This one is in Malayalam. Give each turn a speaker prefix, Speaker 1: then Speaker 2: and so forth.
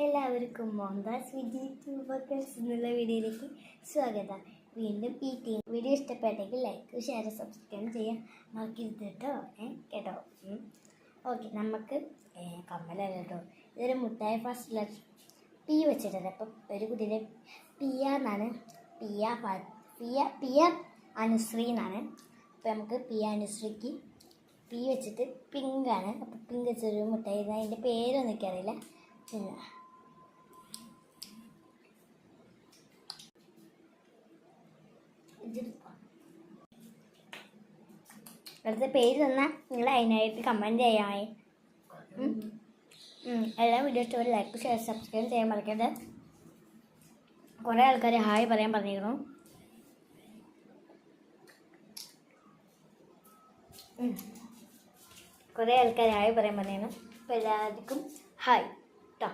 Speaker 1: എല്ലാവർക്കും മോഹൻദാസ് വിജയ് എന്നുള്ള വീഡിയോയിലേക്ക് സ്വാഗതം. വീണ്ടും ഈ വീഡിയോ ഇഷ്ടപ്പെട്ടെങ്കിൽ ലൈക്ക് ഷെയർ സബ്സ്ക്രൈബ് ചെയ്യാൻ മറക്കരുത് കേട്ടോ. ഓക്കെ, നമുക്ക് കമ്മലല്ല കേട്ടോ, ഇതൊരു മുട്ടായി ഫസ്റ്റ് ലെറ്റർ പി വെച്ചിട്ടുണ്ട്. അപ്പം ഒരു കുട്ടീൻ്റെ പിയ എന്നാണ്, പിയ അനുശ്രീ എന്നാണ്. അപ്പം നമുക്ക് പിയ അനുശ്രീക്ക് പി വെച്ചിട്ട് പിങ്കാണ്. അപ്പം പിങ്ക് വെച്ചൊരു മുട്ടായി, അതിൻ്റെ പേരൊന്നും എനിക്കറിയില്ല. പിന്നെ അടുത്ത പേര് തന്നാൽ നിങ്ങൾ അതിനായിട്ട് കമൻറ്റ് ചെയ്യാമേ. എല്ലാ വീഡിയോ ഇഷ്ടം ലൈക്ക് ഷെയർ സബ്സ്ക്രൈബ് ചെയ്യാൻ മറക്കരുത്. കുറേ ആൾക്കാർ ഹായ് പറയാൻ പറഞ്ഞിരുന്നു. കുറേ ആൾക്കാർ ഹായ് പറയാൻ പറഞ്ഞിരുന്നു. അപ്പോൾ എല്ലാവർക്കും ഹായ് കേട്ടോ.